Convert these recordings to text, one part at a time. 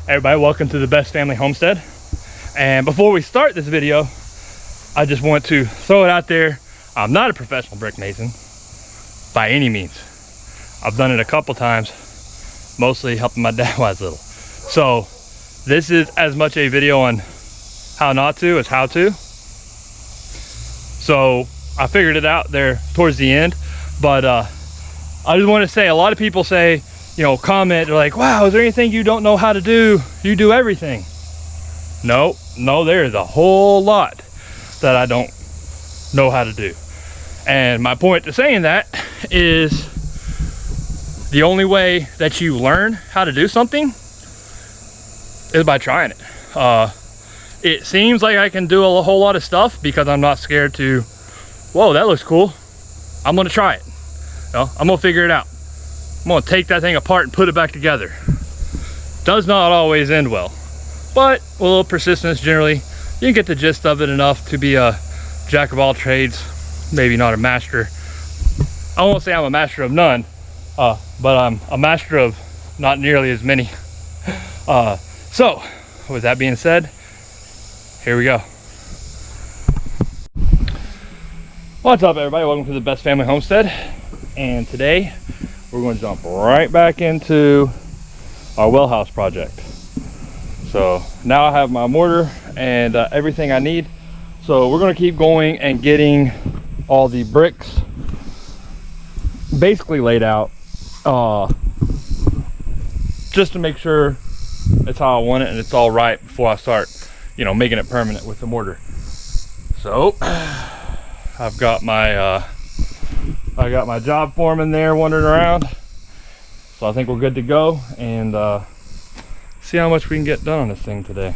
Everybody, welcome to the Best Family Homestead. And before we start this video, I just want to throw it out there. I'm not a professional brick mason by any means. I've done it a couple times, mostly helping my dad while I was little. So this is as much a video on how not to as how to. So I figured it out there towards the end, but I just want to say, a lot of people say, you know, comment, they're like, wow, is there anything you don't know how to do? You do everything. No, there is a whole lot that I don't know how to do. And my point to saying that is the only way that you learn how to do something is by trying it. It seems like I can do a whole lot of stuff because I'm not scared to, whoa, that looks cool. I'm gonna try it. You know, I'm gonna figure it out. I'm gonna take that thing apart and put it back together. Does not always end well, but with a little persistence, generally, you can get the gist of it enough to be a jack of all trades, maybe not a master. I won't say I'm a master of none, but I'm a master of not nearly as many. So, with that being said, here we go. What's up, everybody? Welcome to the Best Family Homestead. And today, we're going to jump right back into our well house project. So now I have my mortar and everything I need. So we're going to keep going and getting all the bricks basically laid out, just to make sure it's how I want it and it's all right before I start, you know, making it permanent with the mortar. So I've got my job foreman there wandering around, so I think we're good to go, and see how much we can get done on this thing today.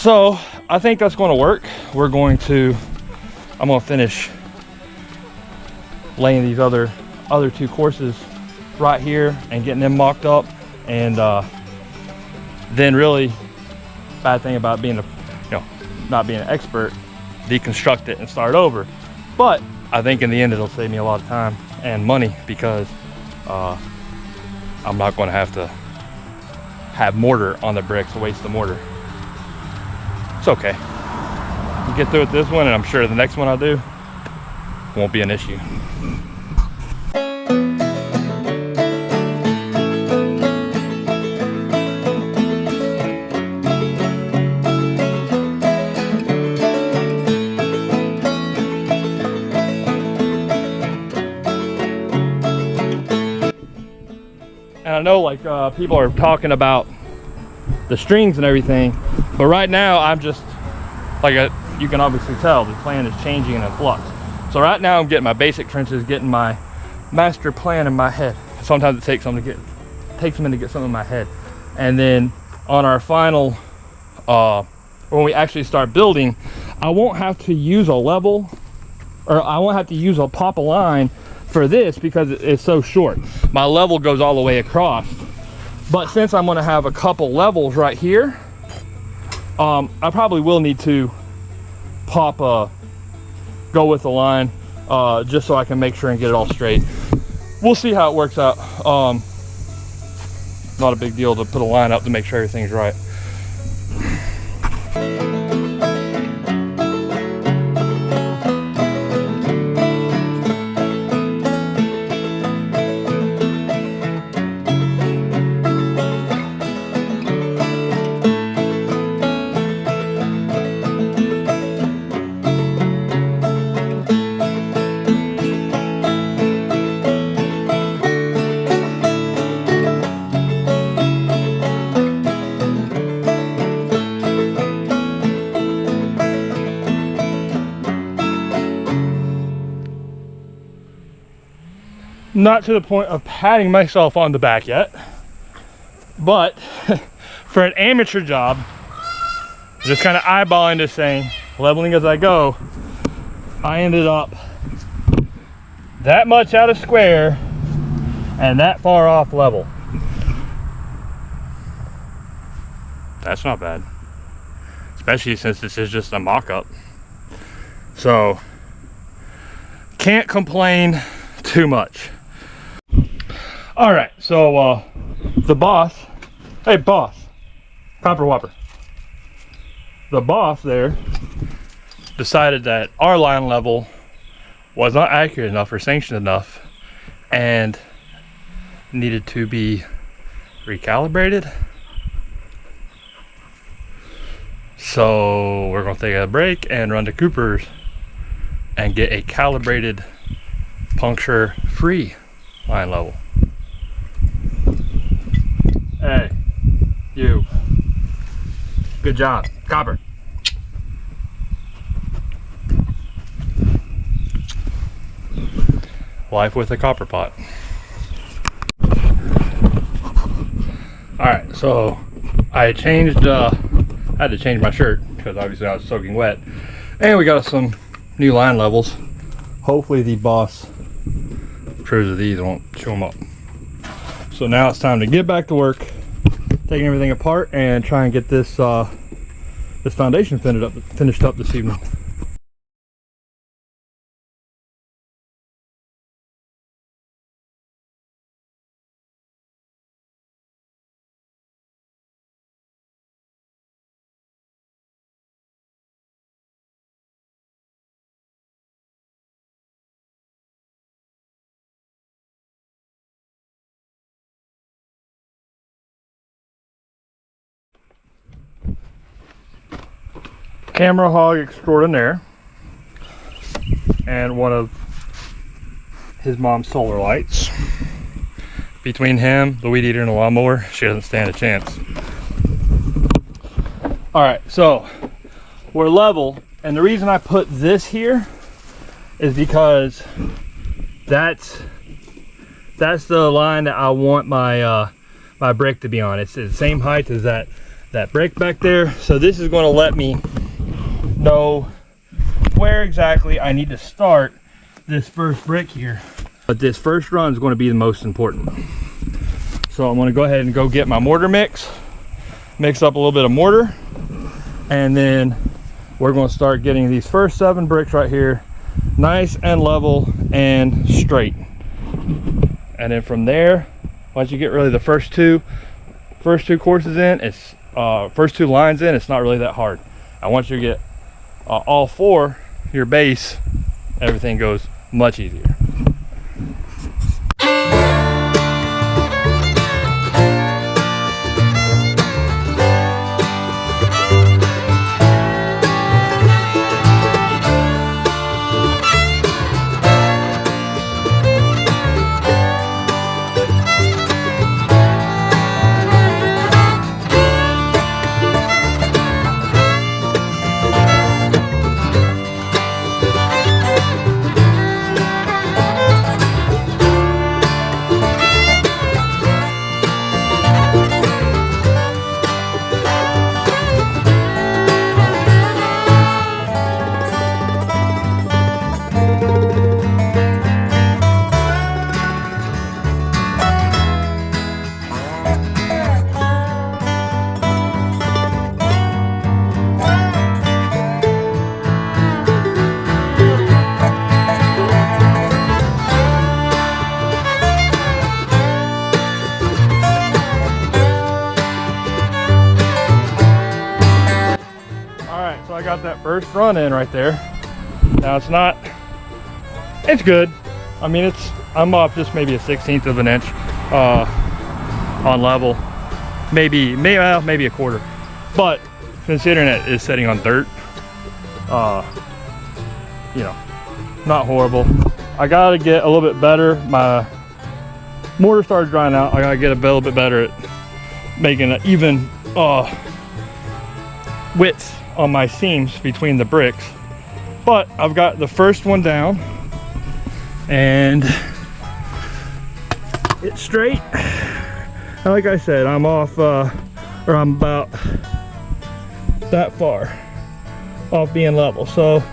So I think that's going to work. I'm going to finish laying these other two courses right here and getting them mocked up, and then really, bad thing about being not being an expert, deconstruct it and start over. But I think in the end it'll save me a lot of time and money, because I'm not going to have mortar on the bricks, waste the mortar. It's okay. You get through with this one, and I'm sure the next one I'll do won't be an issue. And I know, like, people are talking about the strings and everything, but right now I'm just you can obviously tell the plan is changing and in flux. So right now I'm getting my basic trenches, getting my master plan in my head. Sometimes it takes a minute to get something in my head, and then on our final when we actually start building, I won't have to use a level, or I won't have to use a pop a line for this because it's so short. My level goes all the way across. But since I'm going to have a couple levels right here, I probably will need to go with the line, just so I can make sure and get it all straight. We'll see how it works out. not a big deal to put a line up to make sure everything's right. Not to the point of patting myself on the back yet, but for an amateur job, just kind of eyeballing this thing, leveling as I go, I ended up that much out of square and that far off level. That's not bad, especially since this is just a mock-up. So can't complain too much. All right, so the boss, hey boss, Copper Whopper. The boss there decided that our line level was not accurate enough or sanctioned enough and needed to be recalibrated. So we're gonna take a break and run to Cooper's and get a calibrated, puncture-free line level. Hey, you. Good job, Copper. Life with a copper pot. All right, so I had to change my shirt because obviously I was soaking wet, and we got some new line levels. Hopefully the boss approves of these and won't chew them up. So now it's time to get back to work, taking everything apart and try and get this this foundation finished up this evening. Camera hog extraordinaire and one of his mom's solar lights. Between him, the weed eater, and the lawnmower, she doesn't stand a chance. All right, so we're level, and the reason I put this here is because that's the line that I want my my brick to be on. It's the same height as that brick back there, so this is going to let me know where exactly I need to start this first brick here. But this first run is going to be the most important. So I'm going to go ahead and go get my mortar mix up a little bit of mortar, and then we're going to start getting these first 7 bricks right here nice and level and straight. And then from there, once you get really the first two courses in, it's first 2 lines in, it's not really that hard. And once you get all 4, your base, everything goes much easier. I got that first run in right there. Now it's good. I mean, I'm off just maybe a 1/16 of an inch on level, maybe a quarter. But considering it is sitting on dirt, you know, not horrible. I gotta get a little bit better. My mortar started drying out. I gotta get a little bit better at making an even width on my seams between the bricks. But I've got the first one down and it's straight. And like I said, I'm off, or I'm about that far off being level. So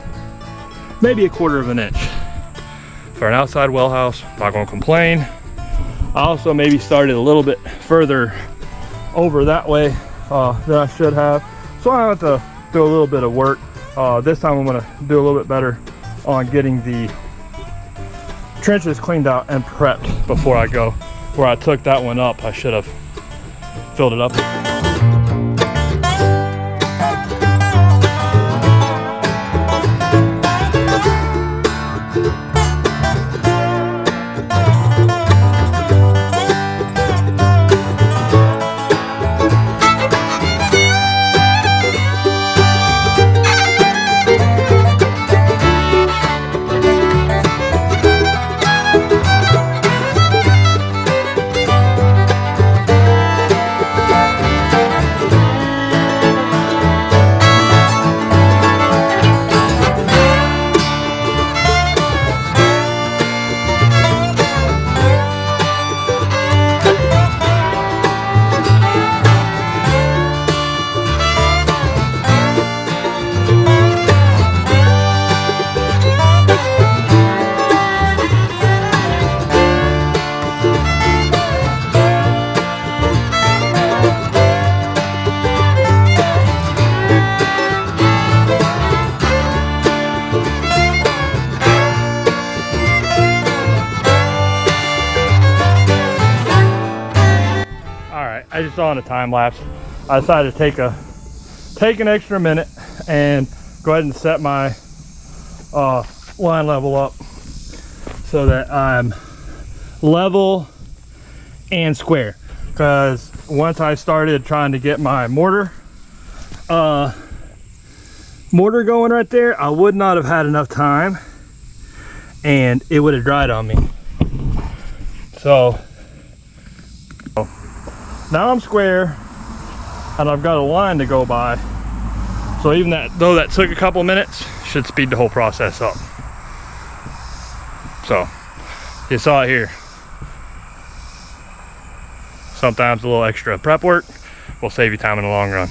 maybe a quarter of an inch. For an outside well house, not gonna complain. I also maybe started a little bit further over that way than I should have. So I have to do a little bit of work. This time I'm gonna do a little bit better on getting the trenches cleaned out and prepped before I go. Where I took that one up, I should have filled it up. I just saw on a time lapse. I decided to take an extra minute and go ahead and set my line level up so that I'm level and square. Because once I started trying to get my mortar going right there, I would not have had enough time and it would have dried on me. So now I'm square and I've got a line to go by. So even though that took a couple minutes, should speed the whole process up. So you saw it here. Sometimes a little extra prep work will save you time in the long run.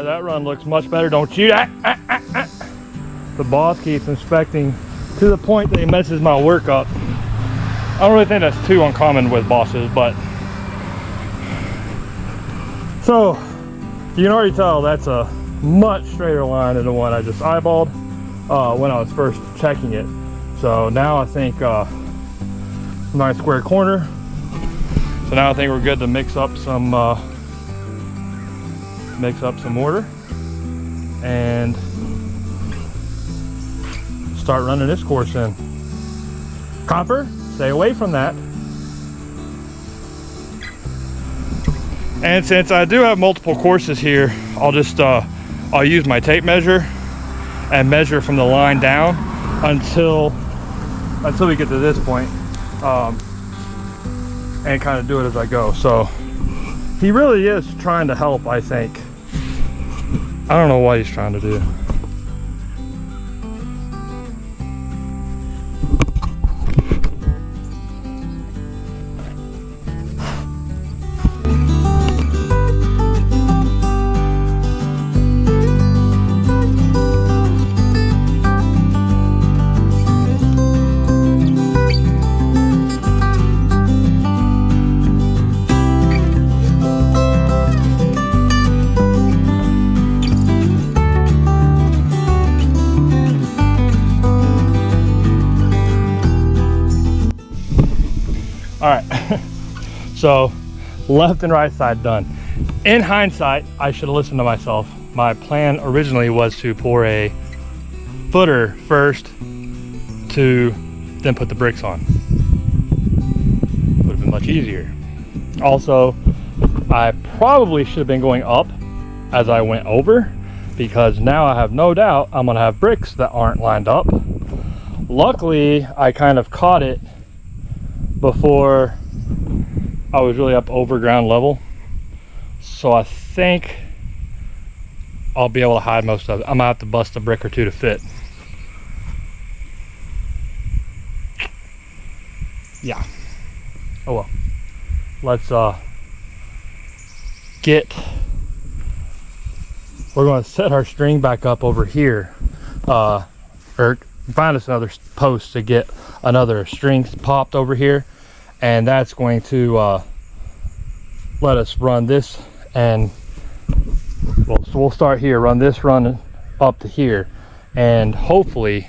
That run looks much better, don't you? The boss keeps inspecting to the point that he messes my work up. I don't really think that's too uncommon with bosses, but so you can already tell that's a much straighter line than the one I just eyeballed when I was first checking it. So now I think nice square corner. So now I think we're good to mix up some mortar and start running this course in. Copper, stay away from that. And since I do have multiple courses here, I'll just I'll use my tape measure and measure from the line down until we get to this point, and kind of do it as I go. So he really is trying to help, I think. I don't know what he's trying to do. So left and right side done. In hindsight, I should have listened to myself. My plan originally was to pour a footer first to then put the bricks on. Would have been much easier. Also, I probably should have been going up as I went over, because now I have no doubt I'm gonna have bricks that aren't lined up. Luckily, I kind of caught it before I was really up over ground level. So I think I'll be able to hide most of it. I'm gonna have to bust a brick or two to fit. Yeah. Oh well. Let's we're gonna set our string back up over here. Or find us another post to get another string popped over here, and that's going to let us run this, and we'll start here, run this run up to here, and hopefully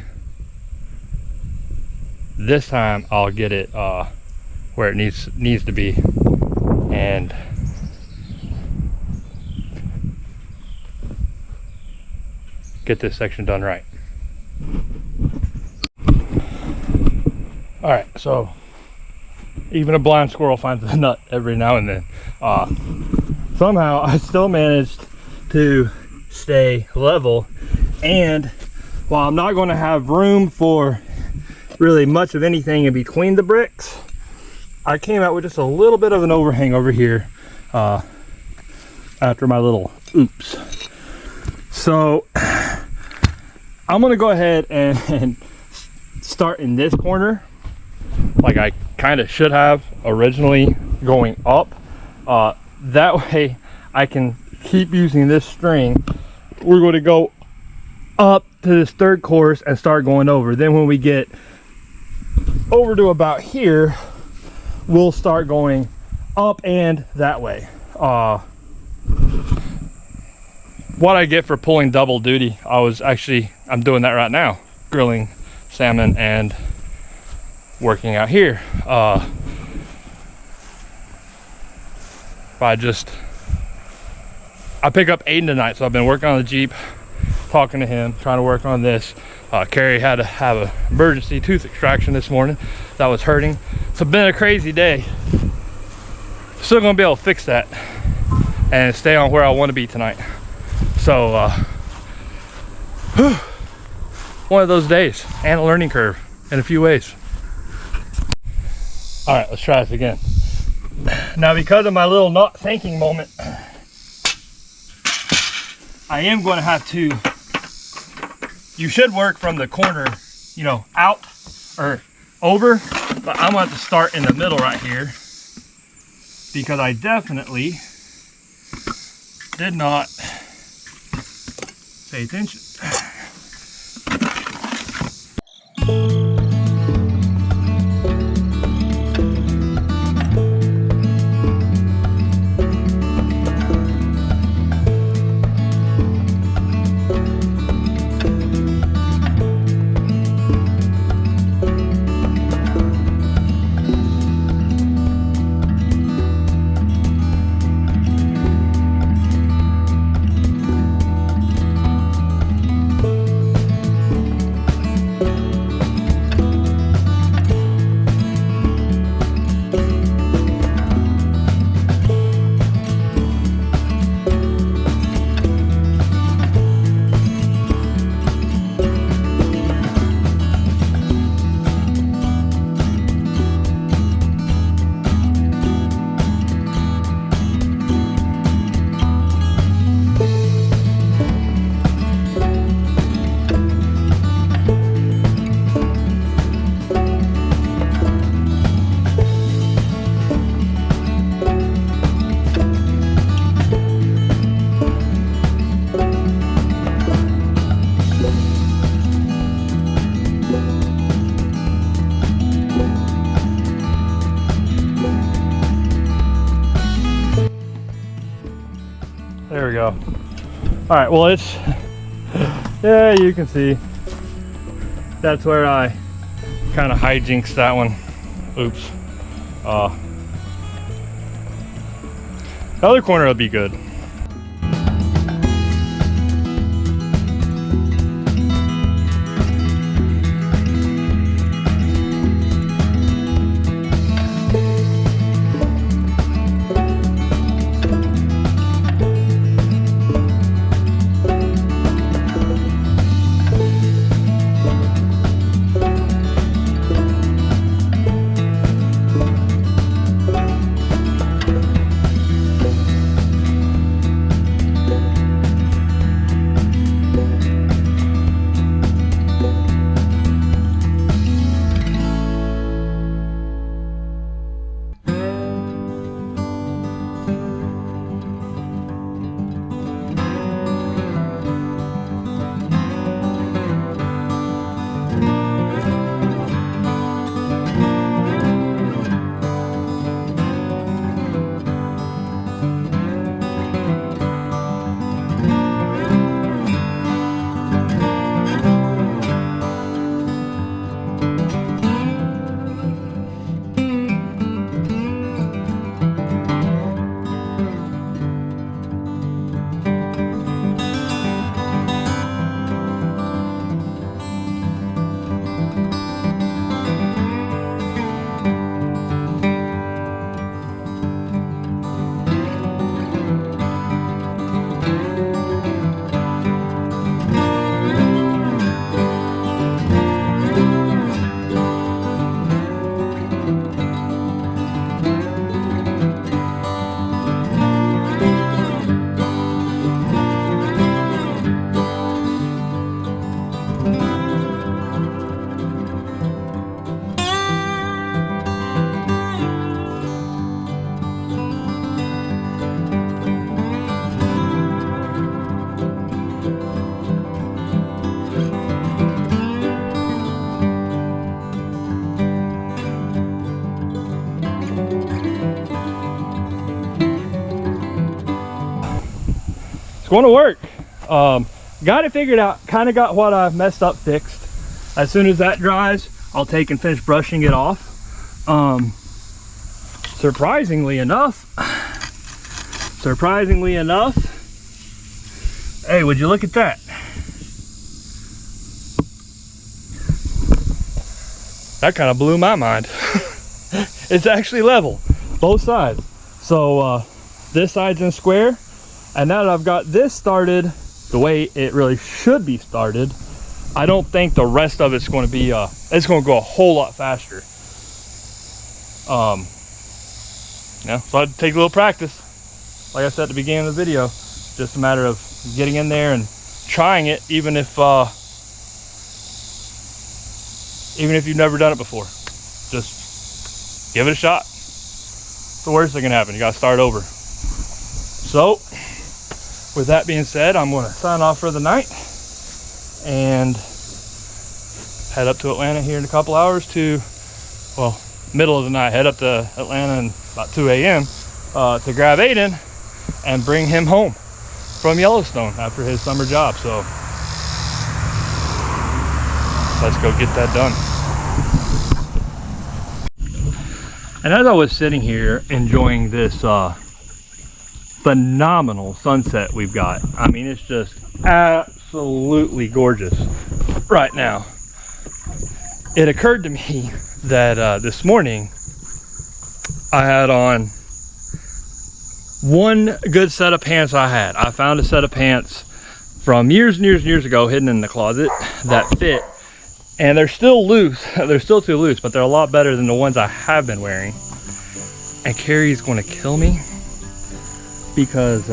this time I'll get it where it needs to be, and get this section done right. All right, so even a blind squirrel finds a nut every now and then. Somehow I still managed to stay level, and while I'm not going to have room for really much of anything in between the bricks, I came out with just a little bit of an overhang over here after my little oops. So I'm gonna go ahead and start in this corner like I kind of should have originally, going up. That way I can keep using this string. We're going to go up to this third course and start going over. Then when we get over to about here, we'll start going up and that way. What I get for pulling double duty, I'm doing that right now, grilling salmon and working out here. I pick up Aiden tonight, so I've been working on the Jeep, talking to him, trying to work on this. Carrie had to have an emergency tooth extraction this morning. That was hurting. It's been a crazy day. Still gonna be able to fix that and stay on where I want to be tonight. So one of those days, and a learning curve in a few ways. All right, let's try this again. Now, because of my little not thinking moment, I am going to have to, you should work from the corner, you know, out or over, but I'm going to have to start in the middle right here, because I definitely did not pay attention. There we go. All right, well, it's, yeah, you can see that's where I kind of hijinxed that one. Oops. The other corner will be good. Going to work. Got it figured out, kind of got what I messed up fixed. As soon as that dries, I'll take and finish brushing it off. Surprisingly enough, hey, would you look at that? That kind of blew my mind. It's actually level, both sides. So this side's in square. And now that I've got this started the way it really should be started, I don't think the rest of it's going to be, it's going to go a whole lot faster. Yeah, so I'd take a little practice. Like I said at the beginning of the video, just a matter of getting in there and trying it, even if you've never done it before. Just give it a shot. What's the worst that can happen? You got to start over. So, with that being said, I'm going to sign off for the night and head up to Atlanta here in a couple hours to, well, middle of the night, head up to Atlanta in about 2 a.m. To grab Aiden and bring him home from Yellowstone after his summer job. So let's go get that done. And as I was sitting here enjoying this phenomenal sunset we've got, I mean, it's just absolutely gorgeous right now, it occurred to me that this morning I had on one good set of pants I found a set of pants from years and years and years ago hidden in the closet that fit, and they're still loose. They're still too loose, but they're a lot better than the ones I have been wearing. And Carrie's going to kill me because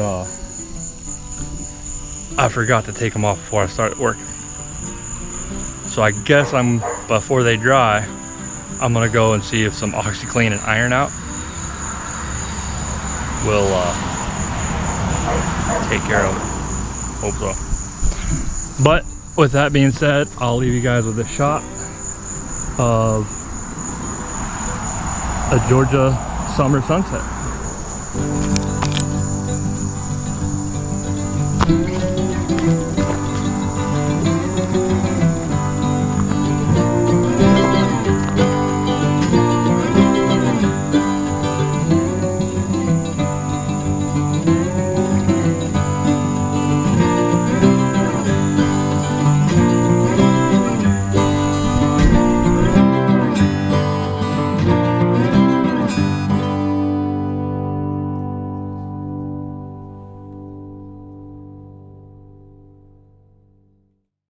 I forgot to take them off before I started working. So I guess before they dry, I'm gonna go and see if some OxyClean and Iron Out will take care of it. Hope so. But with that being said, I'll leave you guys with a shot of a Georgia summer sunset.